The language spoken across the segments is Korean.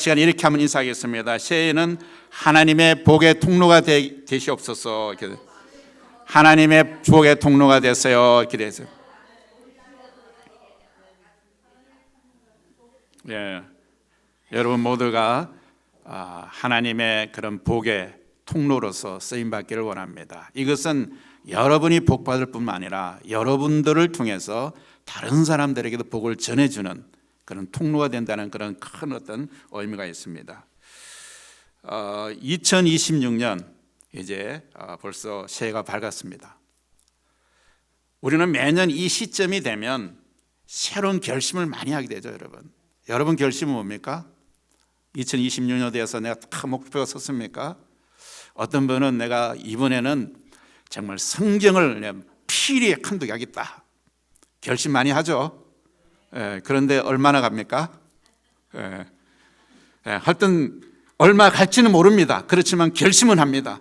시간에 이렇게 한번 인사하겠습니다. 새해에는 하나님의 복의 통로가 되시옵소서. 하나님의 복의 통로가 되세요. 기도해서. 예, 여러분 모두가 하나님의 그런 복의 통로로서 쓰임 받기를 원합니다. 이것은 여러분이 복 받을 뿐만 아니라 여러분들을 통해서 다른 사람들에게도 복을 전해주는 그런 통로가 된다는 그런 큰 어떤 의미가 있습니다. 2026년 이제 벌써 새해가 밝았습니다. 우리는 매년 이 시점이 되면 새로운 결심을 많이 하게 되죠, 여러분. 여러분 결심은 뭡니까? 2026년에 대해서 내가 다 목표가 섰습니까? 어떤 분은 내가 이번에는 정말 성경을 필히 한독 하겠다. 결심 많이 하죠. 그런데 얼마나 갑니까? 하여튼 얼마 갈지는 모릅니다. 그렇지만 결심은 합니다.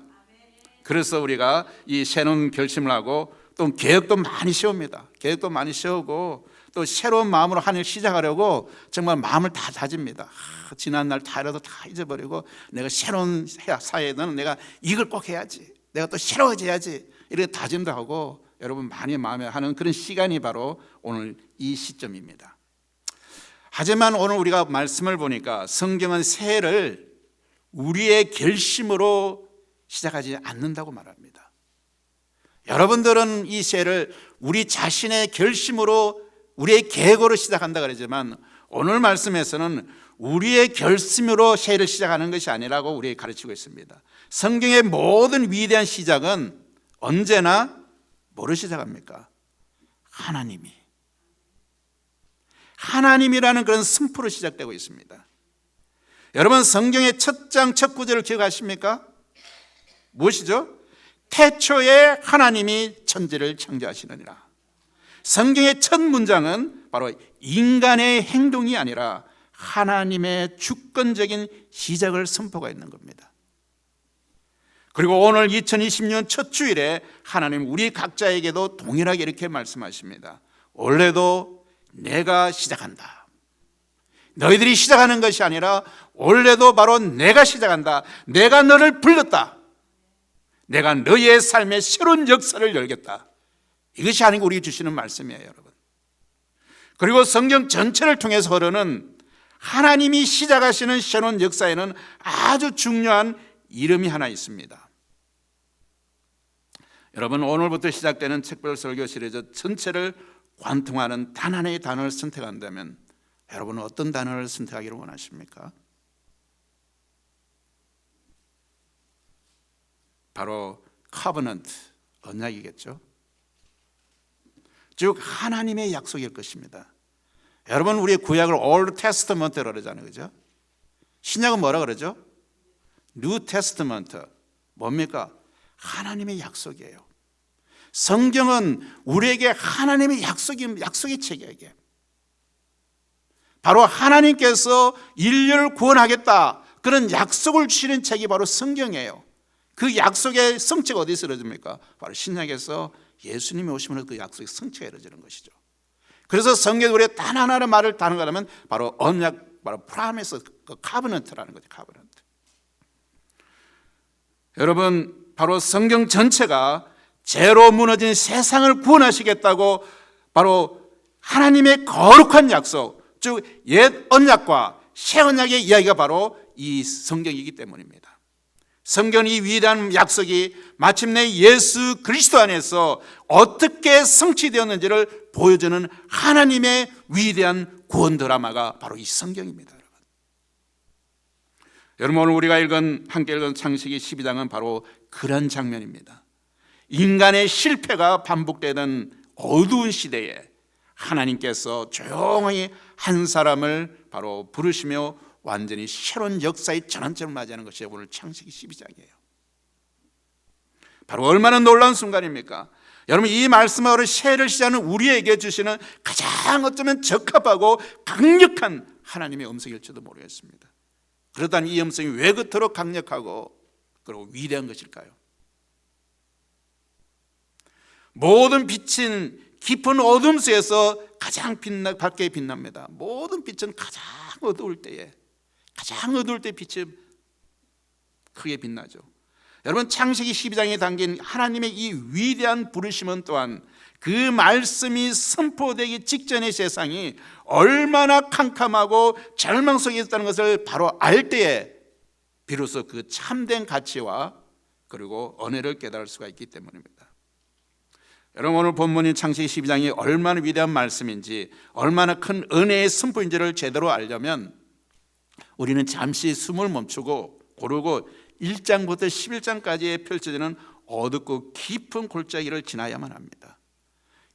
그래서 우리가 이 새로운 결심을 하고 또 계획도 많이 세웁니다. 계획도 많이 세우고 또 새로운 마음으로 한 해 시작하려고 정말 마음을 다 다집니다. 지난날 다라도 다 잊어버리고 내가 새로운 사회에는 내가 이걸 꼭 해야지, 내가 또 새로워져야지, 이렇게 다짐도 하고 여러분 많이 마음에 하는 그런 시간이 바로 오늘 이 시점입니다. 하지만 오늘 우리가 말씀을 보니까 성경은 새해를 우리의 결심으로 시작하지 않는다고 말합니다. 여러분들은 이 새해를 우리 자신의 결심으로, 우리의 계획으로 시작한다 그러지만 오늘 말씀에서는 우리의 결심으로 새해를 시작하는 것이 아니라고 우리에게 가르치고 있습니다. 성경의 모든 위대한 시작은 언제나 뭐로 시작합니까? 하나님이라는 그런 승포로 시작되고 있습니다. 여러분 성경의 첫 장 첫 구절을 기억하십니까? 무엇이죠? 태초에 하나님이 천지를 창조하시느니라. 성경의 첫 문장은 바로 인간의 행동이 아니라 하나님의 주권적인 시작을 선포가 있는 겁니다. 그리고 오늘 2020년 첫 주일에 하나님 우리 각자에게도 동일하게 이렇게 말씀하십니다. 올해도 내가 시작한다. 너희들이 시작하는 것이 아니라 올해도 바로 내가 시작한다. 내가 너를 불렀다. 내가 너희의 삶에 새로운 역사를 열겠다. 이것이 아니고 우리에게 주시는 말씀이에요, 여러분. 그리고 성경 전체를 통해서 흐르는 하나님이 시작하시는 새로운 역사에는 아주 중요한 이름이 하나 있습니다. 여러분 오늘부터 시작되는 책별 설교 시리즈 전체를 관통하는 단 하나의 단어를 선택한다면 여러분은 어떤 단어를 선택하기를 원하십니까? 바로 covenant, 언약이겠죠. 즉 하나님의 약속일 것입니다. 여러분 우리의 구약을 Old Testament라고 그러잖아요, 그죠? 신약은 뭐라 그러죠? New Testament. 뭡니까? 하나님의 약속이에요. 성경은 우리에게 하나님의 약속의 책이에요. 이게 바로 하나님께서 인류를 구원하겠다 그런 약속을 주시는 책이 바로 성경이에요. 그 약속의 성취가 어디서 이루어집니까? 바로 신약에서 예수님이 오시면 그 약속의 성취가 이루어지는 것이죠. 그래서 성경에 우리가 단 하나의 말을 다는 거라면 바로 언약, 바로 프라미스, 그 카버넌트라는 거죠. 카버넌트. 여러분 바로 성경 전체가 죄로 무너진 세상을 구원하시겠다고 바로 하나님의 거룩한 약속, 즉 옛 언약과 새 언약의 이야기가 바로 이 성경이기 때문입니다. 성경 이 위대한 약속이 마침내 예수 그리스도 안에서 어떻게 성취되었는지를 보여주는 하나님의 위대한 구원 드라마가 바로 이 성경입니다. 여러분 오늘 우리가 함께 읽은 창세기 12장은 바로 그런 장면입니다. 인간의 실패가 반복되던 어두운 시대에 하나님께서 조용히 한 사람을 바로 부르시며 완전히 새로운 역사의 전환점을 맞이하는 것이 오늘 창세기 12장이에요. 바로 얼마나 놀라운 순간입니까? 여러분 이 말씀으로 새해를 시작하는 우리에게 주시는 가장 어쩌면 적합하고 강력한 하나님의 음성일지도 모르겠습니다. 그렇다면 이 음성이 왜 그토록 강력하고 그리고 위대한 것일까요? 모든 빛은 깊은 어둠 속에서 가장 밝게 빛납니다. 모든 빛은 가장 어두울 때에 가장 어두울 때 빛이 크게 빛나죠. 여러분, 창세기 12장에 담긴 하나님의 이 위대한 부르심은 또한 그 말씀이 선포되기 직전의 세상이 얼마나 캄캄하고 절망 속에 있다는 것을 바로 알 때에 비로소 그 참된 가치와 그리고 은혜를 깨달을 수가 있기 때문입니다. 여러분, 오늘 본문인 창세기 12장이 얼마나 위대한 말씀인지, 얼마나 큰 은혜의 선포인지를 제대로 알려면 우리는 잠시 숨을 멈추고 고르고 1장부터 11장까지에 펼쳐지는 어둡고 깊은 골짜기를 지나야만 합니다.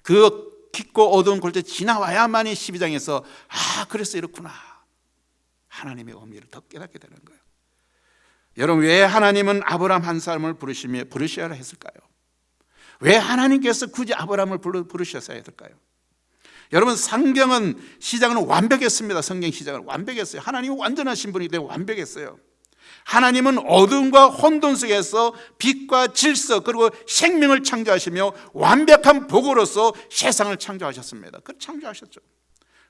그 깊고 어두운 골짜기 지나와야만이 12장에서 그래서 이렇구나, 하나님의 의미를 더 깨닫게 되는 거예요. 여러분, 왜 하나님은 아브라함 한 사람을 부르셔야 했을까요? 왜 하나님께서 굳이 아브라함을 부르셨어야 했을까요? 여러분, 성경은 시작은 완벽했습니다. 성경 시작은 완벽했어요. 하나님은 완전하신 분이기 때문에 완벽했어요. 하나님은 어둠과 혼돈 속에서 빛과 질서 그리고 생명을 창조하시며 완벽한 복으로서 세상을 창조하셨습니다. 그걸 창조하셨죠.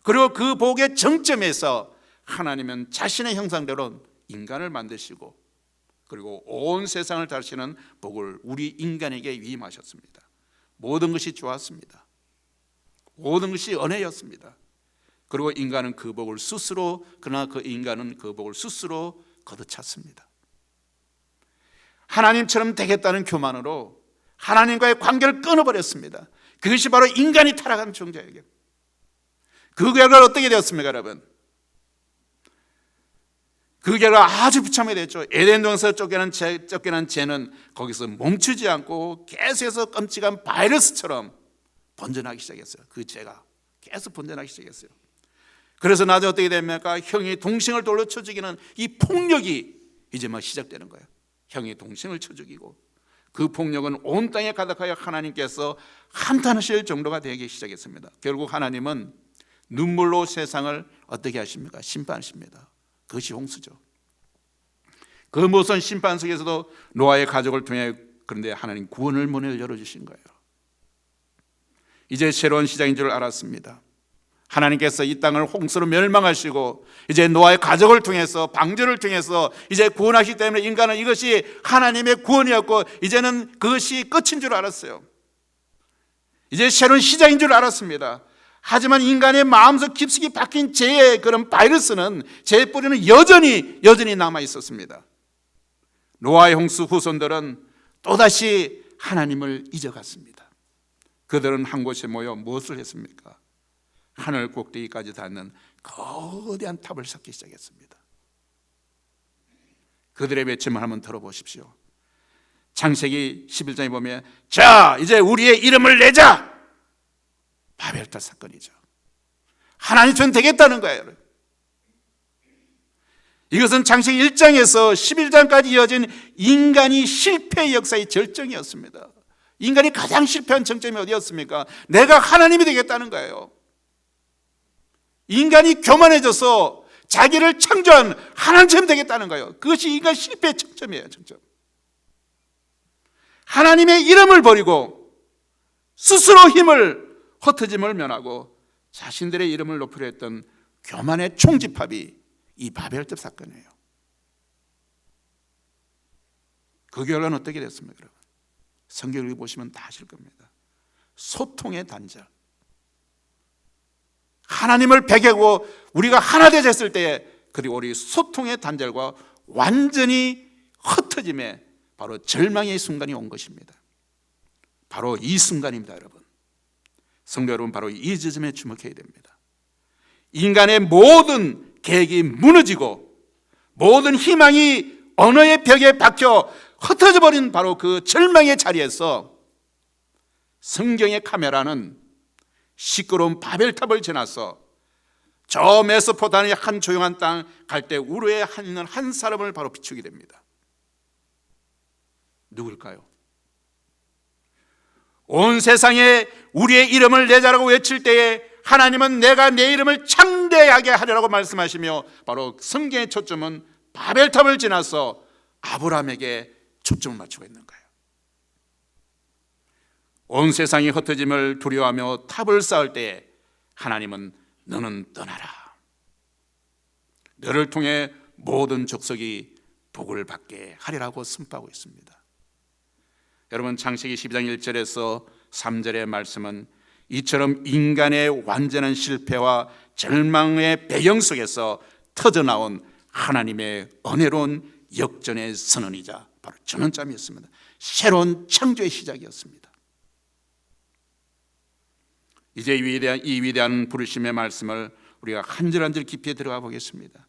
그리고 그 복의 정점에서 하나님은 자신의 형상대로 인간을 만드시고 그리고 온 세상을 다스리는 복을 우리 인간에게 위임하셨습니다. 모든 것이 좋았습니다. 모든 것이 은혜였습니다. 그리고 인간은 그 복을 스스로, 그러나 그 인간은 그 복을 스스로 걷어찼습니다. 하나님처럼 되겠다는 교만으로 하나님과의 관계를 끊어버렸습니다. 그것이 바로 인간이 타락한 존재에게. 그 결과 어떻게 되었습니까, 여러분? 그 결과 아주 비참하게 됐죠. 에덴 동산에서 쫓겨난 죄는 거기서 멈추지 않고 계속해서 끔찍한 바이러스처럼 번져나기 시작했어요. 그 죄가 계속 번져나기 시작했어요. 그래서 나중에 어떻게 됩니까? 형이 동생을 돌로 쳐 죽이는 이 폭력이 이제 막 시작되는 거예요. 형이 동생을 쳐 죽이고 그 폭력은 온 땅에 가득하여 하나님께서 한탄하실 정도가 되기 시작했습니다. 결국 하나님은 눈물로 세상을 어떻게 하십니까? 심판하십니다. 그것이 홍수죠. 그 모든 심판 속에서도 노아의 가족을 통해 그런데 하나님 구원의 문을 열어주신 거예요. 이제 새로운 시작인 줄 알았습니다. 하나님께서 이 땅을 홍수로 멸망하시고 이제 노아의 가족을 통해서 방주를 통해서 이제 구원하시기 때문에 인간은 이것이 하나님의 구원이었고 이제는 그것이 끝인 줄 알았어요. 이제 새로운 시작인 줄 알았습니다. 하지만 인간의 마음속 깊숙이 박힌 죄의 그런 바이러스는, 죄의 뿌리는 여전히 남아 있었습니다. 노아의 홍수 후손들은 또다시 하나님을 잊어갔습니다. 그들은 한 곳에 모여 무엇을 했습니까? 하늘 꼭대기까지 닿는 거대한 탑을 쌓기 시작했습니다. 그들의 외침을 한번 들어보십시오. 창세기 11장에 보면 자, 이제 우리의 이름을 내자. 바벨탑 사건이죠. 하나님 전 되겠다는 거예요. 이것은 창세기 1장에서 11장까지 이어진 인간이 실패의 역사의 절정이었습니다. 인간이 가장 실패한 정점이 어디였습니까? 내가 하나님이 되겠다는 거예요. 인간이 교만해져서 자기를 창조한 하나님처럼 되겠다는 거예요. 그것이 인간 실패의 정점이에요. 정점. 하나님의 이름을 버리고 스스로 흩어짐을 면하고 자신들의 이름을 높이려 했던 교만의 총집합이 이 바벨탑 사건이에요. 그 결과는 어떻게 됐습니까, 여러분? 성경을 보시면 다 아실 겁니다. 소통의 단절. 하나님을 배격하고 우리가 하나 되었을 때에 그리고 우리 소통의 단절과 완전히 흩어짐에 바로 절망의 순간이 온 것입니다. 바로 이 순간입니다, 여러분. 성도 여러분, 바로 이 지점에 주목해야 됩니다. 인간의 모든 계획이 무너지고 모든 희망이 언어의 벽에 박혀 흩어져 버린 바로 그 절망의 자리에서 성경의 카메라는 시끄러운 바벨탑을 지나서 저 메소포타미아의 한 조용한 땅 갈 때 우르에 있는 한 사람을 바로 비추게 됩니다. 누굴까요? 온 세상에 우리의 이름을 내자라고 외칠 때에 하나님은 내가 내 이름을 창대하게 하리라고 말씀하시며 바로 성경의 초점은 바벨탑을 지나서 아브라함에게 초점을 맞추고 있는 거예요. 온 세상이 흩어짐을 두려워하며 탑을 쌓을 때에 하나님은 너는 떠나라. 너를 통해 모든 족속이 복을 받게 하리라고 선포하고 있습니다. 여러분, 창세기 12장 1절에서 3절의 말씀은 이처럼 인간의 완전한 실패와 절망의 배경 속에서 터져나온 하나님의 은혜로운 역전의 선언이자 바로 전원점이었습니다. 새로운 창조의 시작이었습니다. 이제 이 위대한 부르심의 말씀을 우리가 한 절 한 절 깊이 들어가 보겠습니다.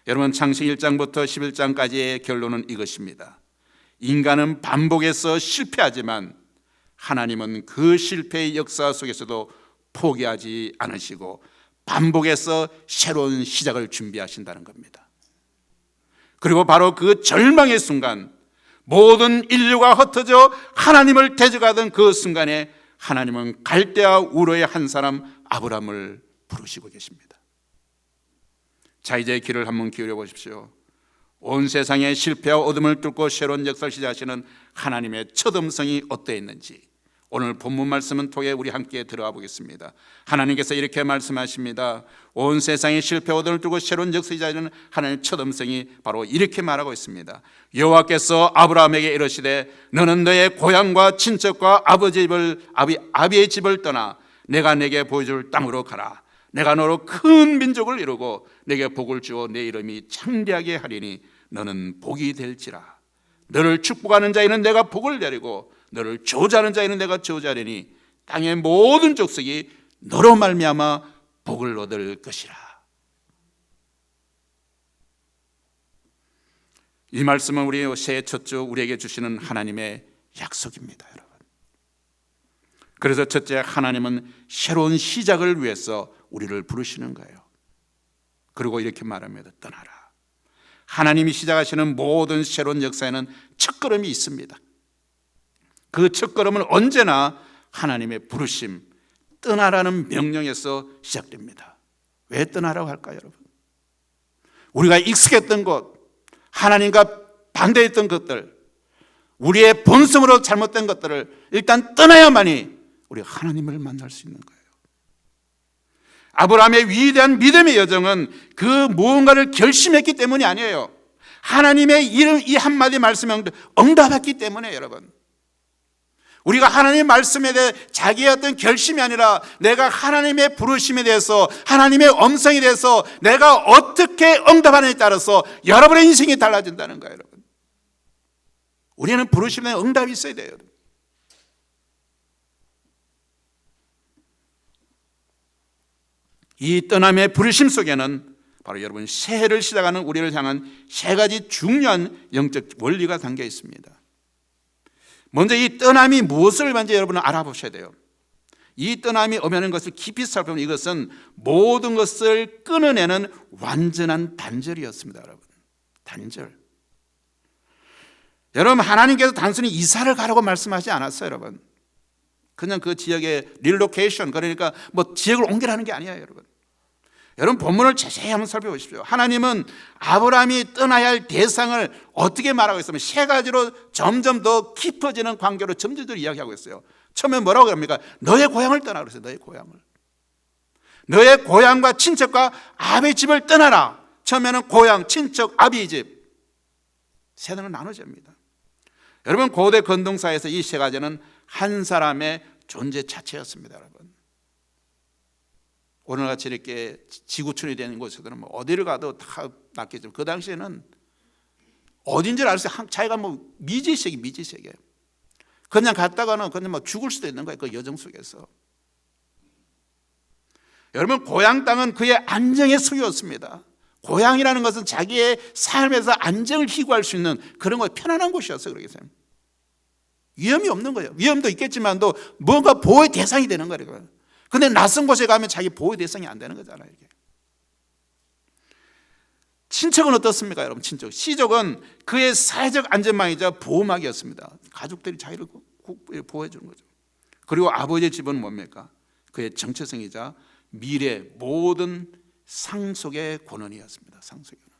여러분, 창세기 1장부터 11장까지의 결론은 이것입니다. 인간은 반복해서 실패하지만 하나님은 그 실패의 역사 속에서도 포기하지 않으시고 반복해서 새로운 시작을 준비하신다는 겁니다. 그리고 바로 그 절망의 순간, 모든 인류가 흩어져 하나님을 대적하던 그 순간에 하나님은 갈대아 우르의 한 사람 아브라함을 부르시고 계십니다. 자, 이제 귀를 한번 기울여 보십시오. 온 세상의 실패와 어둠을 뚫고 새로운 역사를 시작하시는 하나님의 첫 음성이 어떠했는지 오늘 본문 말씀은 통해 우리 함께 들어가 보겠습니다. 하나님께서 이렇게 말씀하십니다. 온 세상의 실패와 어둠을 뚫고 새로운 역사를 시작하시는 하나님의 첫 음성이 바로 이렇게 말하고 있습니다. 여호와께서 아브라함에게 이르시되 너는 너의 고향과 친척과 아비의 집을 떠나 내가 내게 보여줄 땅으로 가라. 내가 너로 큰 민족을 이루고 내게 복을 주어 내 이름이 창대하게 하리니 너는 복이 될지라. 너를 축복하는 자에는 내가 복을 내리고 너를 저주하는 자에는 내가 저주하리니 땅의 모든 족속이 너로 말미암아 복을 얻을 것이라. 이 말씀은 우리 새해 첫 주 우리에게 주시는 하나님의 약속입니다, 여러분. 그래서 첫째, 하나님은 새로운 시작을 위해서 우리를 부르시는 거예요. 그리고 이렇게 말합니다. 떠나라. 하나님이 시작하시는 모든 새로운 역사에는 첫걸음이 있습니다. 그 첫걸음은 언제나 하나님의 부르심, 떠나라는 명령에서 시작됩니다. 왜 떠나라고 할까요, 여러분? 우리가 익숙했던 것, 하나님과 반대했던 것들, 우리의 본성으로 잘못된 것들을 일단 떠나야만이 우리가 하나님을 만날 수 있는 거예요. 아브라함의 위대한 믿음의 여정은 그 무언가를 결심했기 때문이 아니에요. 하나님의 이름 이 한마디 말씀에 응답했기 때문에, 여러분. 우리가 하나님의 말씀에 대해 자기의 어떤 결심이 아니라 내가 하나님의 부르심에 대해서, 하나님의 음성에 대해서 내가 어떻게 응답하느냐에 따라서 여러분의 인생이 달라진다는 거예요, 여러분. 우리는 부르심에 대한 응답이 있어야 돼요, 여러분. 이 떠남의 부르심 속에는 바로 여러분 새해를 시작하는 우리를 향한 세 가지 중요한 영적 원리가 담겨 있습니다. 먼저 이 떠남이 무엇을 먼저 여러분은 알아보셔야 돼요. 이 떠남이 오면은 것을 깊이 살펴보면 이것은 모든 것을 끊어내는 완전한 단절이었습니다, 여러분. 단절. 여러분, 하나님께서 단순히 이사를 가라고 말씀하지 않았어요, 여러분. 그냥 그 지역의 릴로케이션, 그러니까 뭐 지역을 옮기라는 게 아니에요, 여러분. 여러분, 본문을 자세히 한번 살펴보십시오. 하나님은 아브라함이 떠나야 할 대상을 어떻게 말하고 있으면 세 가지로 점점 더 깊어지는 관계로 점점 더 이야기하고 있어요. 처음에 뭐라고 합니까? 너의 고향을 떠나라 그랬어요. 너의 고향을. 너의 고향과 친척과 아비의 집을 떠나라. 처음에는 고향, 친척, 아비의 집. 세대는 나눠집니다. 여러분, 고대 건동사에서 이 세 가지는 한 사람의 존재 자체였습니다, 여러분. 오늘같이 이렇게 지구촌이 되는 곳에서는 뭐 어디를 가도 다 낫겠지만 그 당시에는 어딘지를 알 수 있어요. 자기가 뭐 미지세계. 그냥 갔다가는 그냥 뭐 죽을 수도 있는 거예요. 그 여정 속에서. 여러분, 고향 땅은 그의 안정의 수였습니다. 고향이라는 것은 자기의 삶에서 안정을 희구할 수 있는 그런 거 편안한 곳이었어요. 그러겠어요. 위험이 없는 거예요. 위험도 있겠지만도 뭔가 보호의 대상이 되는 거예요. 근데 낯선 곳에 가면 자기 보호의 대상이 안 되는 거잖아요. 이게. 친척은 어떻습니까, 여러분? 친척. 시족은 그의 사회적 안전망이자 보호막이었습니다. 가족들이 자기를 보호해 주는 거죠. 그리고 아버지의 집은 뭡니까? 그의 정체성이자 미래 모든 상속의 권원이었습니다. 상속의 권원.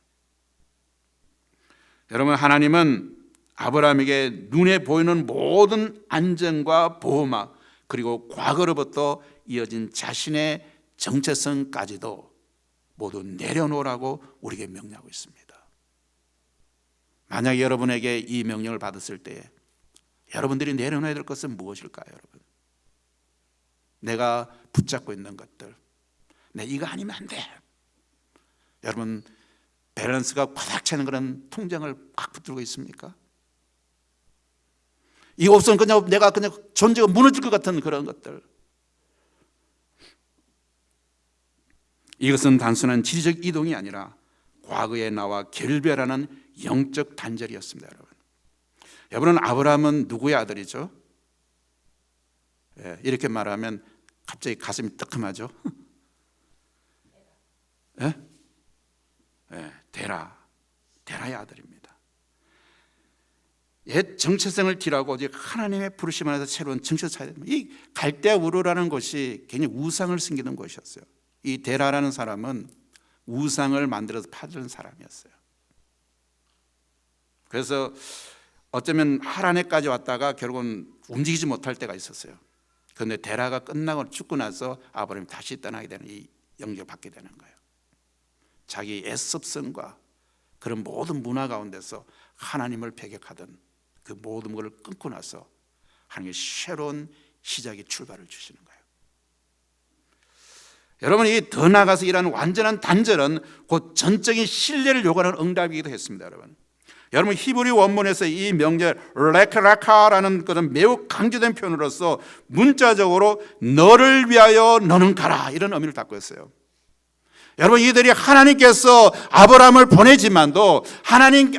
여러분, 하나님은 아브라함에게 눈에 보이는 모든 안전과 보호막, 그리고 과거로부터 이어진 자신의 정체성까지도 모두 내려놓으라고 우리에게 명령하고 있습니다. 만약 여러분에게 이 명령을 받았을 때에 여러분들이 내려놔야 될 것은 무엇일까요, 여러분? 내가 붙잡고 있는 것들, 내 이거 아니면 안 돼. 여러분, 밸런스가 바닥 차는 그런 통장을 꽉 붙들고 있습니까? 이거 없으면 그냥 내가 그냥 존재가 무너질 것 같은 그런 것들. 이것은 단순한 지리적 이동이 아니라 과거의 나와 결별하는 영적 단절이었습니다, 여러분. 여러분, 아브라함은 누구의 아들이죠? 이렇게 말하면 갑자기 가슴이 뜨끔하죠. 데라의 아들입니다. 옛 정체성을 뒤라고 오직 하나님의 부르심 안에서 새로운 정체를 찾아야 됩니다. 이 갈대아 우르라는 곳이 굉장히 우상을 섬기는 곳이었어요. 이 데라라는 사람은 우상을 만들어서 파는 사람이었어요. 그래서 어쩌면 하란에까지 왔다가 결국은 움직이지 못할 때가 있었어요. 그런데 데라가 끝나고 죽고 나서 아브라함이 다시 떠나게 되는, 이 영접을 받게 되는 거예요. 자기 애습성과 그런 모든 문화 가운데서 하나님을 배격하던 그 모든 것을 끊고 나서 하나님의 새로운 시작의 출발을 주시는 거예요. 여러분, 이 더 나아가서 이러한 완전한 단절은 곧 전적인 신뢰를 요구하는 응답이기도 했습니다. 여러분, 히브리 원문에서 이 명절 레카라카라는 것은 매우 강조된 표현으로서 문자적으로 너를 위하여 너는 가라, 이런 의미를 담고 있어요. 여러분, 이들이 하나님께서 아브라함을 보내지만도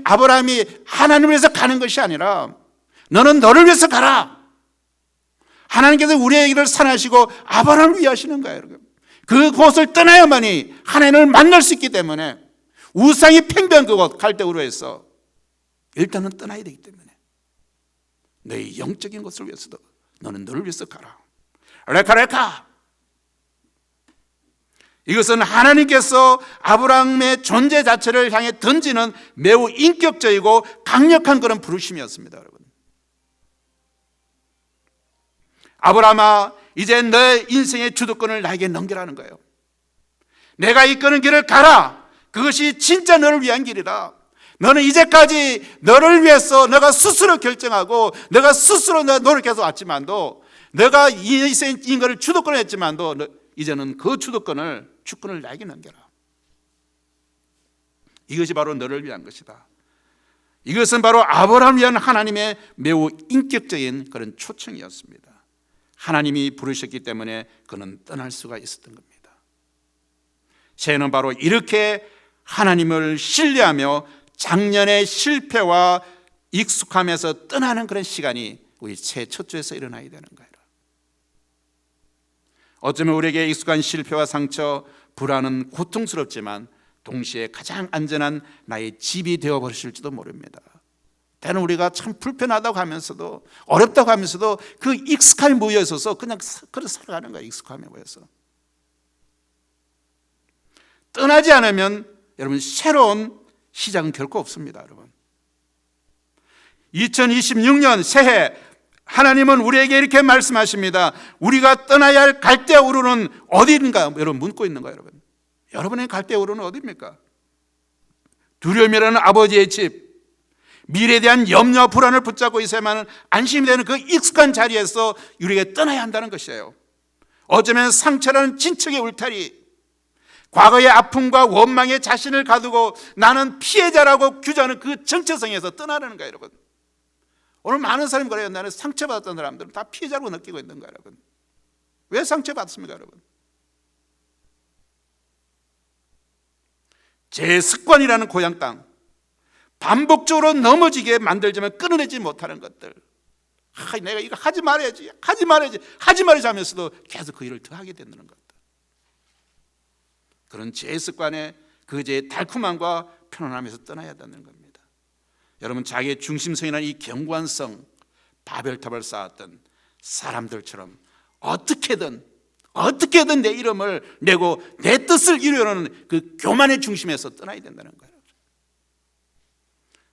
아브라함이 하나님을 위해서 가는 것이 아니라 너는 너를 위해서 가라. 하나님께서 우리의 길을 산하시고 아브라함을 위하시는 거예요. 그곳을 떠나야만이 하나님을 만날 수 있기 때문에 우상이 팽배한 그곳 갈대우르에서 일단은 떠나야 되기 때문에 너의 영적인 것을 위해서도 너는 너를 위해서 가라. 레카. 이것은 하나님께서 아브라함의 존재 자체를 향해 던지는 매우 인격적이고 강력한 그런 부르심이었습니다, 여러분. 아브라함아, 이제 너의 인생의 주도권을 나에게 넘기라는 거예요. 내가 이끄는 길을 가라. 그것이 진짜 너를 위한 길이다. 너는 이제까지 너를 위해서 너가 스스로 결정하고 너가 스스로 노력해서 왔지만도 너가 이 인생을 주도권을 했지만도 이제는 그 주권을 나에게 넘겨라. 이것이 바로 너를 위한 것이다. 이것은 바로 아브라함을 위한 하나님의 매우 인격적인 그런 초청이었습니다. 하나님이 부르셨기 때문에 그는 떠날 수가 있었던 겁니다. 새해는 바로 이렇게 하나님을 신뢰하며 작년의 실패와 익숙함에서 떠나는 그런 시간이 우리 새해 첫 주에서 일어나야 되는 거예요. 어쩌면 우리에게 익숙한 실패와 상처, 불안은 고통스럽지만 동시에 가장 안전한 나의 집이 되어버리실지도 모릅니다. 때는 우리가 참 불편하다고 하면서도 어렵다고 하면서도 그 익숙함에 모여 있어서 그냥 살아가는 거예요. 익숙함에 모여서 떠나지 않으면 여러분 새로운 시작은 결코 없습니다. 여러분, 2026년 새해 하나님은 우리에게 이렇게 말씀하십니다. 우리가 떠나야 할 갈대아 우르는 어디인가? 여러분 묻고 있는 거예요. 여러분의 갈대아 우르는 어디입니까? 두려움이라는 아버지의 집, 미래에 대한 염려와 불안을 붙잡고 있어야만 안심이 되는 그 익숙한 자리에서 우리에게 떠나야 한다는 것이에요. 어쩌면 상처라는 진척의 울타리, 과거의 아픔과 원망에 자신을 가두고 나는 피해자라고 규정하는 그 정체성에서 떠나라는 거예요. 여러분, 오늘 많은 사람이 그래요. 나는 상처받았던 사람들은 다 피해자로 느끼고 있는 거예요. 여러분, 왜 상처받습니까? 여러분, 제 습관이라는 고향 땅, 반복적으로 넘어지게 만들지만 끊어내지 못하는 것들, 내가 이거 하지 말아야지 하면서도 계속 그 일을 더 하게 되는 것들, 그런 제 습관에 그 죄의 달콤함과 편안함에서 떠나야 되는 겁니다. 여러분, 자기의 중심성이라는 이 견고한 바벨탑을 쌓았던 사람들처럼 어떻게든 내 이름을 내고 내 뜻을 이루려는 그 교만의 중심에서 떠나야 된다는 거예요.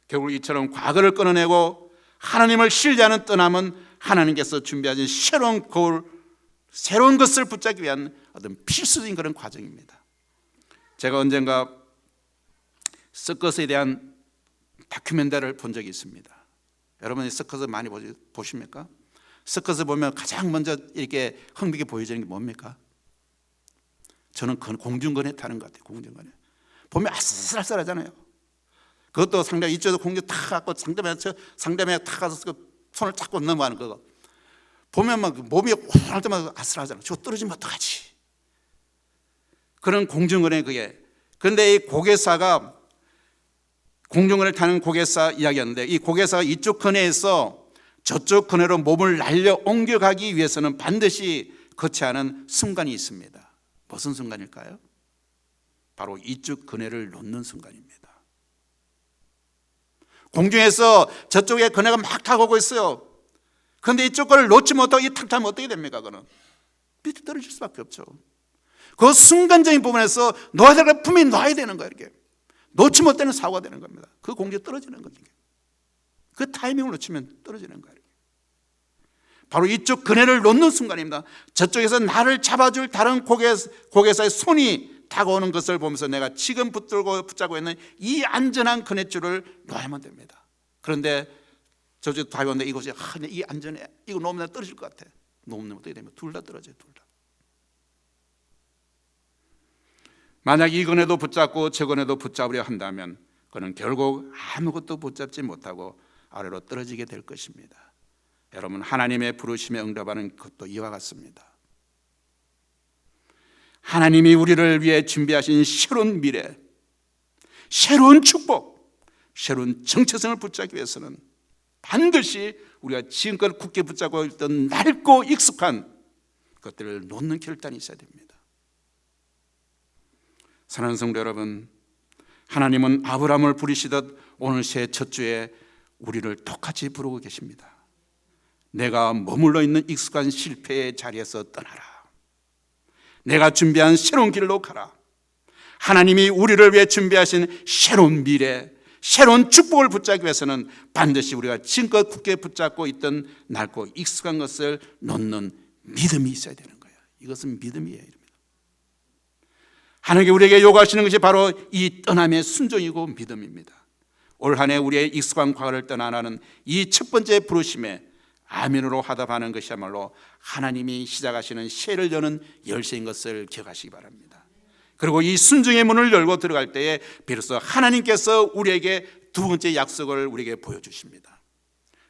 결국 이처럼 과거를 끊어내고 하나님을 신뢰하는 떠남은 하나님께서 준비하신 새로운 것을 붙잡기 위한 어떤 필수적인 그런 과정입니다. 제가 언젠가 서커스에 대한 다큐멘터리를 본 적이 있습니다. 여러분이 서커스 많이 보십니까? 서커스 보면 가장 먼저 이렇게 흥미있게 보여지는 게 뭡니까? 저는 공중근에 타는 것 같아요. 공중근에 보면 아슬아슬하잖아요. 그것도 상대가 이쪽에서 공중 탁 갖고 상대방에 탁 가서 손을 잡고 넘어가는 거 보면 막 몸이 할 때마다 아슬하잖아요. 저 떨어지면 어떡하지? 그런 공중근에 그게. 그런데 이 고개사가 공중근을 타는 고개사 이야기였는데, 이 고개사가 이쪽 근해에서 저쪽 근해로 몸을 날려 옮겨가기 위해서는 반드시 거쳐야 하는 순간이 있습니다. 무슨 순간일까요? 바로 이쪽 근해를 놓는 순간입니다. 공중에서 저쪽에 근해가 막 타고 오고 있어요. 그런데 이쪽 거를 놓지 못하고 이 탁 타면 어떻게 됩니까? 그는 밑에 떨어질 수밖에 없죠. 그 순간적인 부분에서 놓아야 될 걸 분명히 놓아야 되는 거예요. 이렇게 놓지 못하는 사고가 되는 겁니다. 그 공중에 떨어지는 거죠. 그 타이밍을 놓치면 떨어지는 거예요. 바로 이쪽 근해를 놓는 순간입니다. 저쪽에서 나를 잡아줄 다른 고개사의 손이 다가오는 것을 보면서 내가 지금 붙잡고 있는 이 안전한 근해줄을 놓아야만 됩니다. 그런데 저쪽 다가오는데 이곳이 이 안전해, 이거 놓으면 떨어질 것 같아. 놓으면 어떻게 되면 둘 다 떨어져요. 둘 다. 만약 이 근해도 붙잡고 저 근해도 붙잡으려 한다면 그는 결국 아무것도 붙잡지 못하고 아래로 떨어지게 될 것입니다. 여러분, 하나님의 부르심에 응답하는 것도 이와 같습니다. 하나님이 우리를 위해 준비하신 새로운 미래, 새로운 축복, 새로운 정체성을 붙잡기 위해서는 반드시 우리가 지금껏 굳게 붙잡고 있던 낡고 익숙한 것들을 놓는 결단이 있어야 됩니다. 사랑하는 성도 여러분, 하나님은 아브라함을 부르시듯 오늘 새 첫 주에 우리를 똑같이 부르고 계십니다. 내가 머물러 있는 익숙한 실패의 자리에서 떠나라. 내가 준비한 새로운 길로 가라. 하나님이 우리를 위해 준비하신 새로운 미래, 새로운 축복을 붙잡기 위해서는 반드시 우리가 지금껏 굳게 붙잡고 있던 낡고 익숙한 것을 놓는 믿음이 있어야 되는 거예요. 이것은 믿음이에요. 하나님께 우리에게 요구하시는 것이 바로 이 떠남의 순종이고 믿음입니다. 올 한 해 우리의 익숙한 과거를 떠나라는 이 첫 번째 부르심에 아멘으로 화답하는 것이야말로 하나님이 시작하시는 새를 여는 열쇠인 것을 기억하시기 바랍니다. 그리고 이 순종의 문을 열고 들어갈 때에 비로소 하나님께서 우리에게 두 번째 약속을 우리에게 보여주십니다.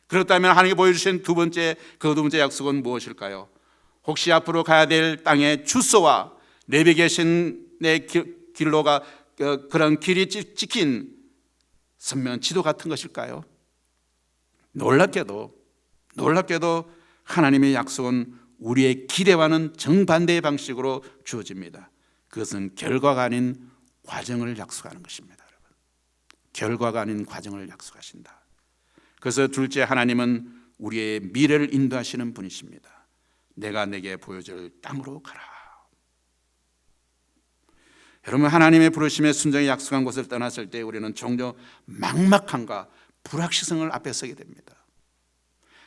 그렇다면 하나님께 보여주신 두 번째 약속은 무엇일까요? 혹시 앞으로 가야 될 땅의 주소와 내비게이션의 길로가 그런 길이 찍힌 선명한 지도 같은 것일까요? 놀랍게도 하나님의 약속은 우리의 기대와는 정반대의 방식으로 주어집니다. 그것은 결과가 아닌 과정을 약속하는 것입니다. 여러분, 결과가 아닌 과정을 약속하신다. 그래서 둘째, 하나님은 우리의 미래를 인도하시는 분이십니다. 내가 내게 보여줄 땅으로 가라. 여러분, 하나님의 부르심에 순종에 약속한 곳을 떠났을 때 우리는 종종 막막함과 불확실성을 앞에 서게 됩니다.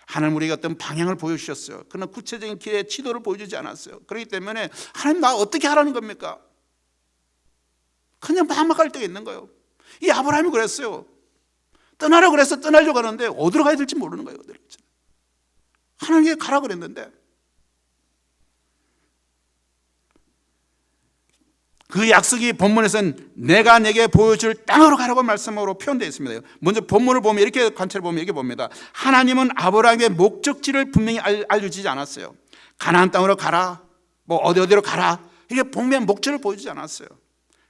하나님 우리에게 어떤 방향을 보여주셨어요. 그러나 구체적인 길의 지도를 보여주지 않았어요. 그렇기 때문에 하나님 나 어떻게 하라는 겁니까? 그냥 막막할 때가 있는 거예요. 이 아브라함이 그랬어요. 떠나라고 그래서 떠나려고 하는데 어디로 가야 될지 모르는 거예요. 하나님께 가라 그랬는데 그 약속이 본문에서는 내가 내게 보여줄 땅으로 가라고 말씀으로 표현되어 있습니다. 먼저 본문을 보면 이렇게 관찰해 보면 이렇게 봅니다. 하나님은 아브라함의 목적지를 분명히 알려주지 않았어요. 가나안 땅으로 가라, 뭐 어디로 가라, 이렇게 분명한 목적을 보여주지 않았어요.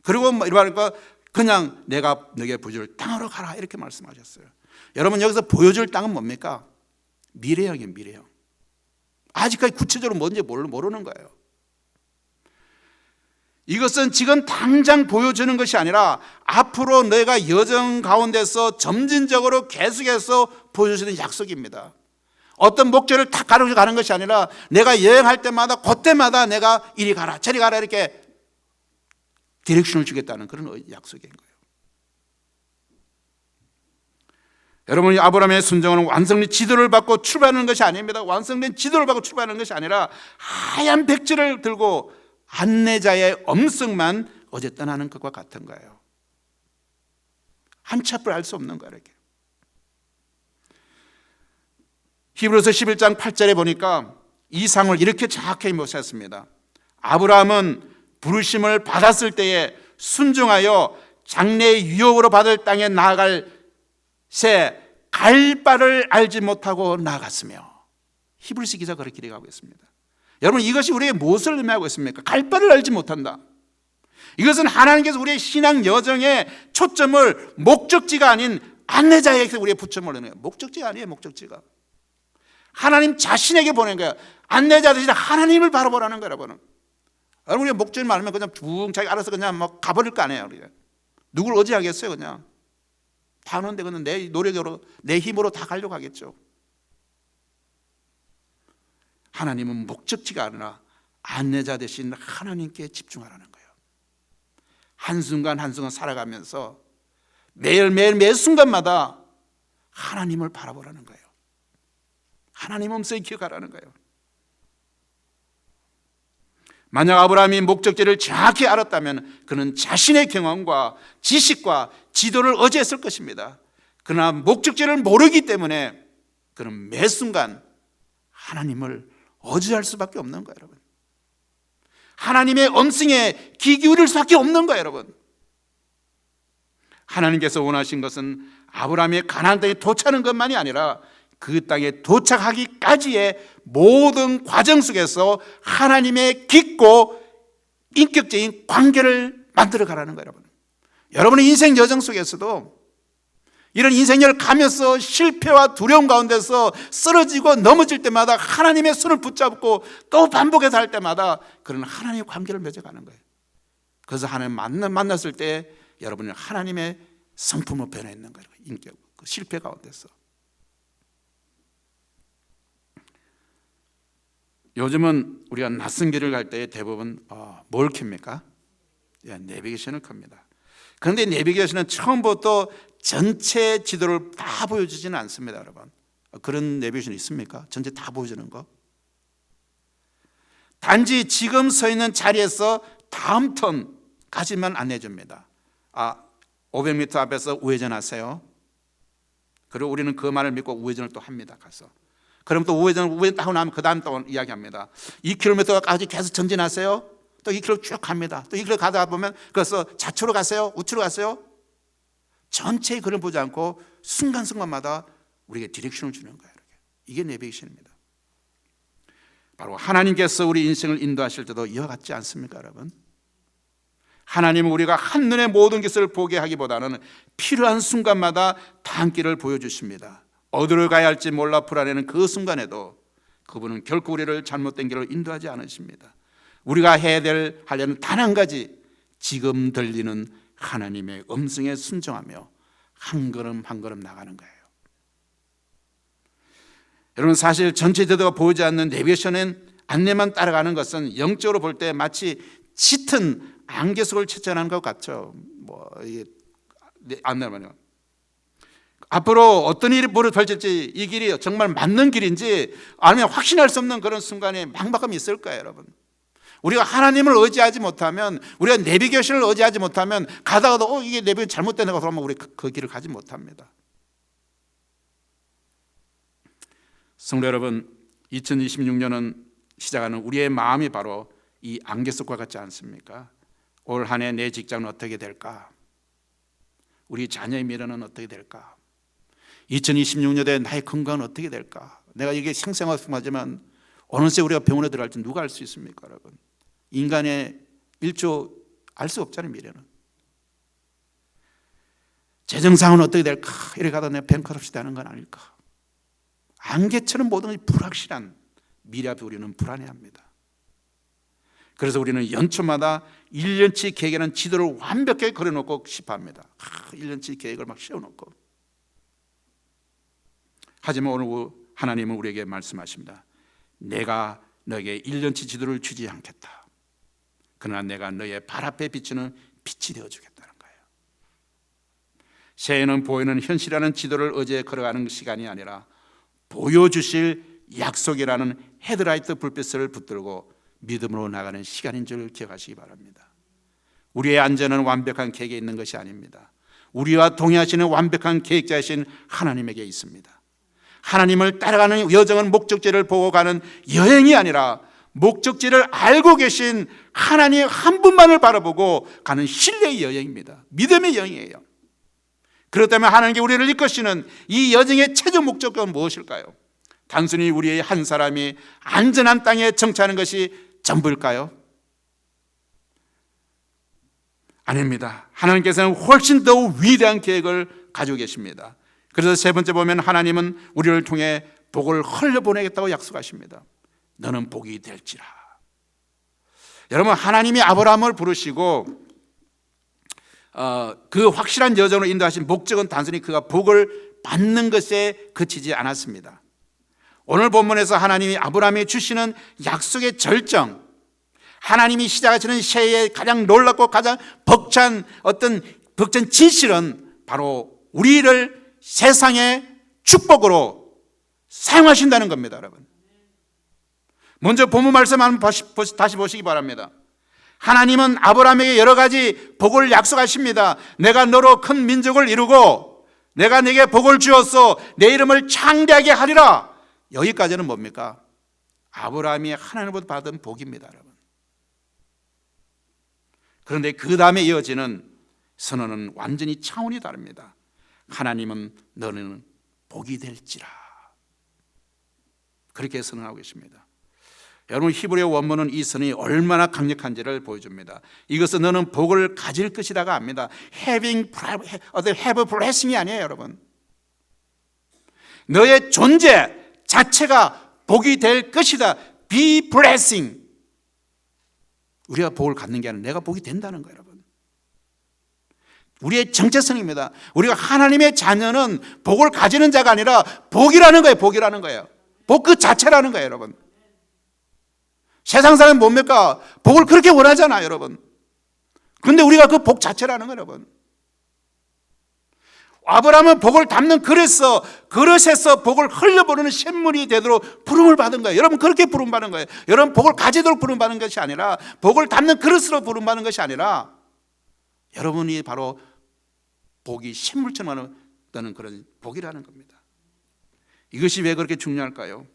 그리고 이러니까 그냥 내가 너에게 보여줄 땅으로 가라 이렇게 말씀하셨어요. 여러분, 여기서 보여줄 땅은 뭡니까? 미래형이에요. 미래형. 아직까지 구체적으로 뭔지 모르는 거예요. 이것은 지금 당장 보여주는 것이 아니라 앞으로 너희가 여정 가운데서 점진적으로 계속해서 보여주시는 약속입니다. 어떤 목적을 딱 가는 것이 아니라 내가 여행할 때마다 그때마다 내가 이리 가라 저리 가라 이렇게 디렉션을 주겠다는 그런 약속인 거예요. 여러분이 아브라함의 순종은 완성된 지도를 받고 출발하는 것이 아닙니다. 완성된 지도를 받고 출발하는 것이 아니라 하얀 백지를 들고 안내자의 음성만 어제 떠나는 것과 같은 거예요. 한 치 앞을 알 수 없는 거예요. 이렇게. 히브리서 11장 8절에 보니까 이 상을 이렇게 정확히 모셨습니다. 아브라함은 부르심을 받았을 때에 순종하여 장래의 유업으로 받을 땅에 나아갈 새 갈 바를 알지 못하고 나아갔으며, 히브리서 기자가 그렇게 기록하고 있습니다. 여러분, 이것이 우리에게 무엇을 의미하고 있습니까? 갈 바를 알지 못한다. 이것은 하나님께서 우리의 신앙 여정의 초점을 목적지가 아닌 안내자에게 우리의 부점을 넣는 거예요. 목적지가 아니에요. 목적지가 하나님 자신에게 보낸 거예요. 안내자 대신 하나님을 바라보라는 거예요. 여러분, 우리가 목적을 말하면 그냥 둥 자기 알아서 그냥 막 가버릴 거 아니에요. 우리가 누굴 의지하겠어요? 그냥 가는데 그는 내 노력으로 내 힘으로 다 가려고 하겠죠. 하나님은 목적지가 아니라 안내자 대신 하나님께 집중하라는 거예요. 한순간 한순간 살아가면서 매일매일 매 순간마다 하나님을 바라보라는 거예요. 하나님 음성을 기억하라는 거예요. 만약 아브라함이 목적지를 정확히 알았다면 그는 자신의 경험과 지식과 지도를 의지했을 것입니다. 그러나 목적지를 모르기 때문에 그는 매 순간 하나님을 의지할 수밖에 없는 거예요. 여러분, 하나님의 음성에 귀 기울일 수밖에 없는 거예요. 여러분, 하나님께서 원하신 것은 아브라함이 가나안 땅에 도착하는 것만이 아니라 그 땅에 도착하기까지의 모든 과정 속에서 하나님의 깊고 인격적인 관계를 만들어 가라는 거예요. 여러분의 인생 여정 속에서도 이런 인생을 가면서 실패와 두려움 가운데서 쓰러지고 넘어질 때마다 하나님의 손을 붙잡고 또 반복해서 할 때마다 그런 하나님의 관계를 맺어가는 거예요. 그래서 하나님 만났을 때 여러분은 하나님의 성품으로 변해있는 거예요. 인격, 그 실패 가운데서. 요즘은 우리가 낯선 길을 갈 때 대부분 뭘 켭니까? 내비게이션을 켭니다. 그런데 내비게이션은 처음부터 전체 지도를 다 보여주지는 않습니다. 여러분, 그런 내비게이션 있습니까? 전체 다 보여주는 거? 단지 지금 서 있는 자리에서 다음 턴까지만 안내줍니다. 500m 앞에서 우회전하세요. 그리고 우리는 그 말을 믿고 우회전을 또 합니다. 가서 그럼 또 우회전 하고 나면 그 다음 또 이야기합니다. 2km까지 계속 전진하세요. 또 2km 쭉 갑니다. 또 2km 가다가 보면 그래서 좌측으로 가세요, 우측으로 가세요. 전체의 글을 보지 않고 순간순간마다 우리에게 디렉션을 주는 거예요. 이게 내비게이션입니다. 바로 하나님께서 우리 인생을 인도하실 때도 이와 같지 않습니까, 여러분? 하나님은 우리가 한눈에 모든 것을 보게 하기보다는 필요한 순간마다 단길을 보여주십니다. 어디로 가야 할지 몰라 불안해하는 그 순간에도 그분은 결코 우리를 잘못된 길로 인도하지 않으십니다. 우리가 하려는 단 한 가지, 지금 들리는 하나님의 음성에 순종하며 한 걸음 한 걸음 나가는 거예요. 여러분, 사실 전체 제도가 보이지 않는 내비게이션은 안내만 따라가는 것은 영적으로 볼 때 마치 짙은 안개 속을 채취하는 것 같죠. 이게 안내만요. 앞으로 어떤 일이 벌어질지, 이 길이 정말 맞는 길인지 아니면 확신할 수 없는 그런 순간에 막막함이 있을 거예요, 여러분. 우리가 하나님을 의지하지 못하면, 우리가 내비게이션을 의지하지 못하면 가다가도 이게 내비게이션 잘못되는 그러면 우리 그 길을 가지 못합니다. 성도 여러분, 2026년은 시작하는 우리의 마음이 바로 이 안개 속과 같지 않습니까? 올 한 해 내 직장은 어떻게 될까? 우리 자녀의 미래는 어떻게 될까? 2026년에 나의 건강은 어떻게 될까? 내가 이게 생생하지만 어느새 우리가 병원에 들어갈지 누가 알 수 있습니까, 여러분? 인간의 일조 알 수 없잖아요, 미래는. 재정상은 어떻게 될까? 이래 가다 내가 뱅크럽시 되는 건 아닐까? 안개처럼 모든 것이 불확실한 미래 앞에 우리는 불안해합니다. 그래서 우리는 연초마다 1년치 계획이라는 지도를 완벽하게 그려놓고 싶어합니다. 1년치 계획을 막 세워놓고. 하지만 오늘 하나님은 우리에게 말씀하십니다. 내가 너에게 1년치 지도를 주지 않겠다. 그러나 내가 너의 발 앞에 비추는 빛이 되어주겠다는 거예요. 새해는 보이는 현실이라는 지도를 의지해 걸어가는 시간이 아니라 보여주실 약속이라는 헤드라이트 불빛을 붙들고 믿음으로 나가는 시간인 줄 기억하시기 바랍니다. 우리의 안전은 완벽한 계획에 있는 것이 아닙니다. 우리와 동행하시는 완벽한 계획자이신 하나님에게 있습니다. 하나님을 따라가는 여정은 목적지를 보고 가는 여행이 아니라 목적지를 알고 계신 하나님 한 분만을 바라보고 가는 신뢰의 여행입니다. 믿음의 여행이에요. 그렇다면 하나님께 우리를 이끄시는 이 여정의 최종 목적은 무엇일까요? 단순히 우리의 한 사람이 안전한 땅에 정착하는 것이 전부일까요? 아닙니다. 하나님께서는 훨씬 더 위대한 계획을 가지고 계십니다. 그래서 세 번째 보면 하나님은 우리를 통해 복을 흘려보내겠다고 약속하십니다. 너는 복이 될지라. 여러분, 하나님이 아브라함을 부르시고 그 확실한 여정으로 인도하신 목적은 단순히 그가 복을 받는 것에 그치지 않았습니다. 오늘 본문에서 하나님이 아브라함에 주시는 약속의 절정, 하나님이 시작하시는 새해의 가장 놀랍고 가장 벅찬 진실은 바로 우리를 세상의 축복으로 사용하신다는 겁니다. 여러분, 먼저 본문 말씀 한번 다시 보시기 바랍니다. 하나님은 아브라함에게 여러 가지 복을 약속하십니다. 내가 너로 큰 민족을 이루고 내가 네게 복을 주었어 내 이름을 창대하게 하리라. 여기까지는 뭡니까? 아브라함이 하나님으로부터 받은 복입니다. 여러분, 그런데 그 다음에 이어지는 선언은 완전히 차원이 다릅니다. 하나님은 너는 복이 될지라. 그렇게 선언하고 계십니다. 여러분, 히브리어 원문은 이 선언이 얼마나 강력한지를 보여줍니다. 이것은 너는 복을 가질 것이다가 아닙니다. have blessing이 아니에요. 여러분, 너의 존재 자체가 복이 될 것이다. be blessing. 우리가 복을 갖는 게 아니라 내가 복이 된다는 거예요. 여러분, 우리의 정체성입니다. 우리가 하나님의 자녀는 복을 가지는 자가 아니라 복이라는 거예요. 복이라는 거예요. 복 그 자체라는 거예요. 여러분, 세상 사람은 뭡니까? 복을 그렇게 원하잖아요. 여러분, 그런데 우리가 그 복 자체라는 거예요. 여러분, 아브라함은 복을 담는 그릇에서 복을 흘려보내는 샘물이 되도록 부름을 받은 거예요. 여러분, 그렇게 부름받은 거예요. 여러분, 복을 가지도록 부름받은 것이 아니라, 복을 담는 그릇으로 부름받은 것이 아니라, 여러분이 바로 복이 샘물처럼 하는 그런 복이라는 겁니다. 이것이 왜 그렇게 중요할까요?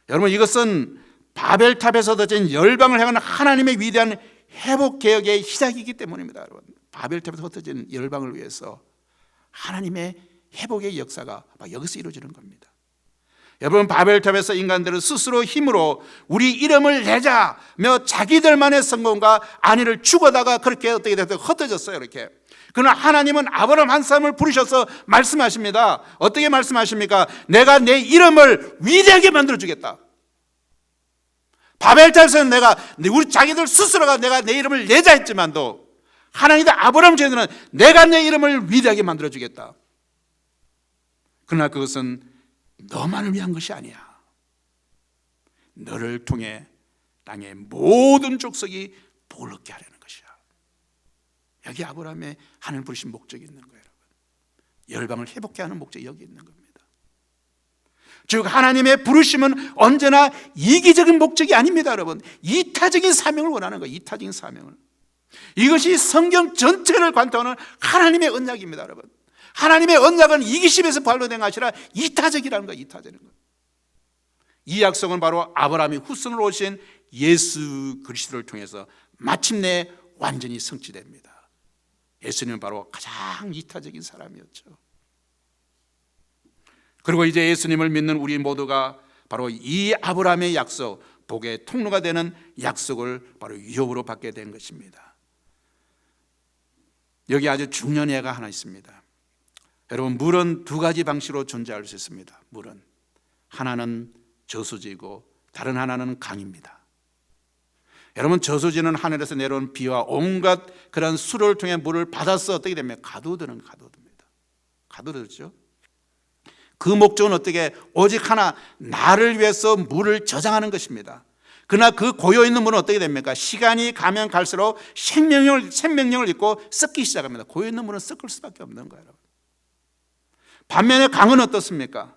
여러분, 이것은 바벨탑에서 흩어진 열방을 향하는 하나님의 위대한 회복 개혁의 시작이기 때문입니다. 여러분, 바벨탑에서 흩어진 열방을 위해서 하나님의 회복의 역사가 여기서 이루어지는 겁니다. 여러분, 바벨탑에서 인간들은 스스로 힘으로 우리 이름을 내자며 자기들만의 성공과 안위를 추구하다가 그렇게 어떻게 돼서 흩어졌어요. 이렇게. 그러나 하나님은 아브라함 한 사람을 부르셔서 말씀하십니다. 어떻게 말씀하십니까? 내가 내 이름을 위대하게 만들어주겠다. 바벨탑에서는 우리 자기들 스스로가 내가 내 이름을 내자 했지만도 하나님도 아브라함 제도는 내가 내 이름을 위대하게 만들어주겠다. 그러나 그것은 너만을 위한 것이 아니야. 너를 통해 땅의 모든 족속이 복을 얻게 하려는 것이야. 여기 아브라함의 하나님 부르신 목적이 있는 거예요. 여러분, 열방을 회복케 하는 목적이 여기 있는 겁니다. 즉, 하나님의 부르심은 언제나 이기적인 목적이 아닙니다. 여러분, 이타적인 사명을 원하는 거예요. 이타적인 사명을. 이것이 성경 전체를 관통하는 하나님의 언약입니다. 여러분, 하나님의 언약은 이기심에서 발로된 것이 아니라 이타적이라는 거예요. 이타적인 거예요. 이 약속은 바로 아브라함이 후손으로 오신 예수 그리스도를 통해서 마침내 완전히 성취됩니다. 예수님은 바로 가장 이타적인 사람이었죠. 그리고 이제 예수님을 믿는 우리 모두가 바로 이 아브라함의 약속, 복의 통로가 되는 약속을 바로 유업으로 받게 된 것입니다. 여기 아주 중요한 예가 하나 있습니다. 여러분, 물은 두 가지 방식으로 존재할 수 있습니다. 물은 하나는 저수지이고 다른 하나는 강입니다. 여러분, 저수지는 하늘에서 내려온 비와 온갖 그런 수로를 통해 물을 받아서 어떻게 됩니까? 가둬두습니다. 가둬두죠. 그 목적은 어떻게? 오직 하나, 나를 위해서 물을 저장하는 것입니다. 그러나 그 고여있는 물은 어떻게 됩니까? 시간이 가면 갈수록 생명력을 잃고 썩기 시작합니다. 고여있는 물은 썩을 수밖에 없는 거예요. 반면에 강은 어떻습니까?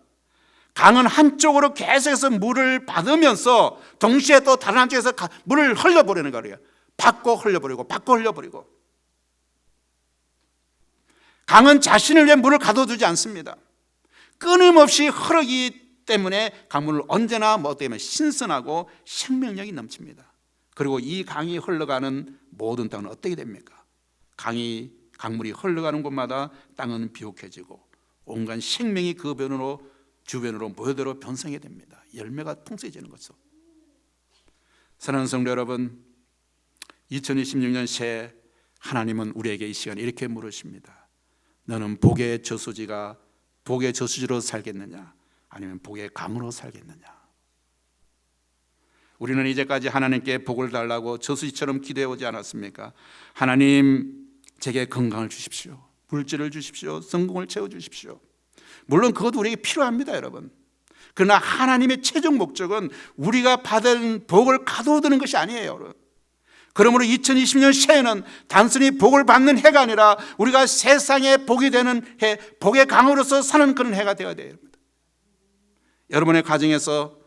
강은 한쪽으로 계속해서 물을 받으면서 동시에 또 다른 한쪽에서 물을 흘려버리는 거예요. 받고 흘려버리고 받고 흘려버리고. 강은 자신을 위해 물을 가둬두지 않습니다. 끊임없이 흐르기 때문에 강물은 언제나 어떻게 보면 신선하고 생명력이 넘칩니다. 그리고 이 강이 흘러가는 모든 땅은 어떻게 됩니까? 강물이 흘러가는 곳마다 땅은 비옥해지고 온갖 생명이 그 주변으로 모여들어 변성이 됩니다. 열매가 풍성해지는 거죠. 사랑하는 성도 여러분, 2026년 새해 하나님은 우리에게 이 시간에 이렇게 물으십니다. 너는 복의 저수지로 살겠느냐, 아니면 복의 강으로 살겠느냐? 우리는 이제까지 하나님께 복을 달라고 저수지처럼 기도해 오지 않았습니까? 하나님, 제게 건강을 주십시오, 물질을 주십시오, 성공을 채워 주십시오. 물론 그것도 우리에게 필요합니다, 여러분. 그러나 하나님의 최종 목적은 우리가 받은 복을 가둬두는 것이 아니에요, 여러분. 그러므로 2020년 새해는 단순히 복을 받는 해가 아니라 우리가 세상에 복이 되는 해, 복의 강으로서 사는 그런 해가 되어야 돼요. 여러분의 가정에서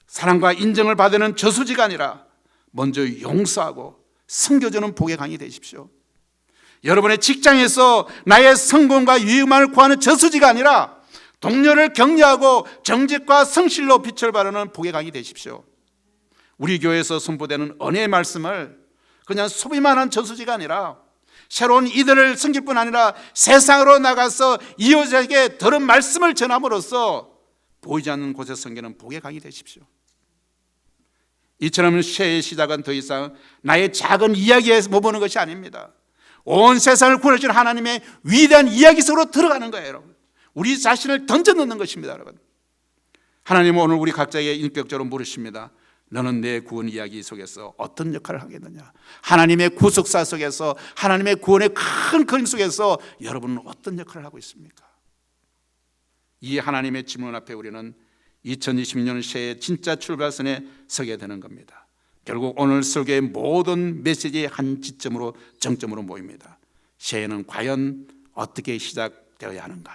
사랑과 인정을 받는 저수지가 아니라 먼저 용서하고 섬겨주는 복의 강이 되십시오. 여러분의 직장에서 나의 성공과 유의만을 구하는 저수지가 아니라 동료를 격려하고 정직과 성실로 빛을 발하는 복의 강이 되십시오. 우리 교회에서 선포되는 은혜의 말씀을 그냥 소비만 한 저수지가 아니라 새로운 이들을 섬길 뿐 아니라 세상으로 나가서 이웃에게 들은 말씀을 전함으로써 보이지 않는 곳에 섬기는 복의 강이 되십시오. 이처럼 새해의 시작은 더 이상 나의 작은 이야기에 머무는 것이 아닙니다. 온 세상을 구원하신 하나님의 위대한 이야기 속으로 들어가는 거예요, 여러분. 우리 자신을 던져넣는 것입니다, 여러분. 하나님은 오늘 우리 각자에게 인격적으로 물으십니다. 너는 내 구원 이야기 속에서 어떤 역할을 하겠느냐? 하나님의 구속사 속에서, 하나님의 구원의 큰 그림 속에서 여러분은 어떤 역할을 하고 있습니까? 이 하나님의 질문 앞에 우리는 2020년 새해 진짜 출발선에 서게 되는 겁니다. 결국 오늘 설교의 모든 메시지의 한 지점으로, 정점으로 모입니다. 새해는 과연 어떻게 시작되어야 하는가?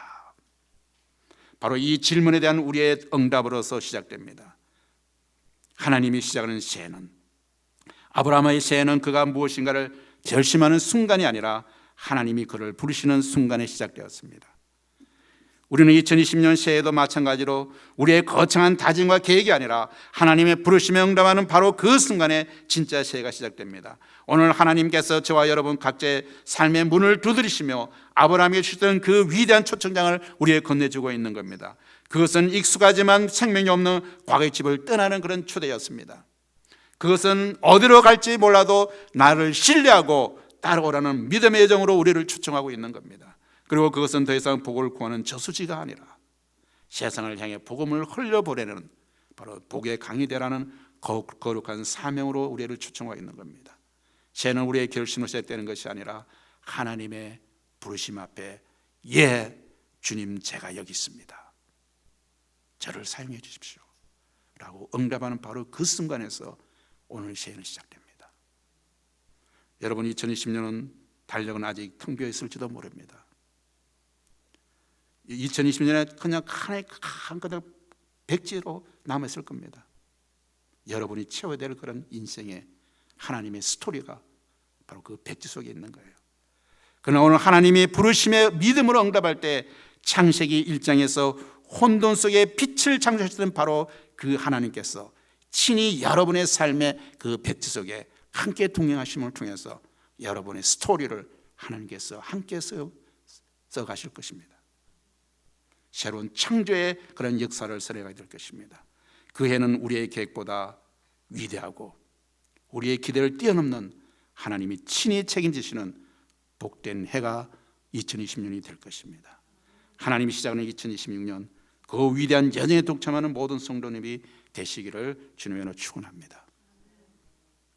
바로 이 질문에 대한 우리의 응답으로서 시작됩니다. 하나님이 시작하는 새해는, 아브라함의 새해는 그가 무엇인가를 결심하는 순간이 아니라 하나님이 그를 부르시는 순간에 시작되었습니다. 우리는 2020년 새해도 마찬가지로 우리의 거창한 다짐과 계획이 아니라 하나님의 부르심에 응답하는 바로 그 순간에 진짜 새해가 시작됩니다. 오늘 하나님께서 저와 여러분 각자의 삶의 문을 두드리시며 아브라함에게 주셨던 그 위대한 초청장을 우리에게 건네주고 있는 겁니다. 그것은 익숙하지만 생명이 없는 과거의 집을 떠나는 그런 초대였습니다. 그것은 어디로 갈지 몰라도 나를 신뢰하고 따라오라는 믿음의 여정으로 우리를 초청하고 있는 겁니다. 그리고 그것은 더 이상 복을 구하는 저수지가 아니라 세상을 향해 복음을 흘려보내는 바로 복의 강이 되라는 거룩한 사명으로 우리를 초청하고 있는 겁니다. 새해는 우리의 결심으로 시작되는 것이 아니라 하나님의 부르심 앞에 예, 주님 제가 여기 있습니다, 저를 사용해 주십시오 라고 응답하는 바로 그 순간에서 오늘 새해는 시작됩니다. 여러분, 2020년은 달력은 아직 텅 비어 있을지도 모릅니다. 2020년에 그냥 하나의 한 가닥 백지로 남아있을 겁니다. 여러분이 채워야 될 그런 인생의 하나님의 스토리가 바로 그 백지 속에 있는 거예요. 그러나 오늘 하나님이 부르심에 믿음으로 응답할 때 창세기 1장에서 혼돈 속에 빛을 창조하셨던 바로 그 하나님께서 친히 여러분의 삶의 그 백지 속에 함께 동행하심을 통해서 여러분의 스토리를 하나님께서 함께 써가실 것입니다. 새로운 창조의 그런 역사를 설해가게 될 것입니다. 그 해는 우리의 계획보다 위대하고 우리의 기대를 뛰어넘는 하나님이 친히 책임지시는 복된 해가 2020년이 될 것입니다. 하나님이 시작하는 2026년 그 위대한 여정에 동참하는 모든 성도님이 되시기를 주님의 이름으로 축원합니다.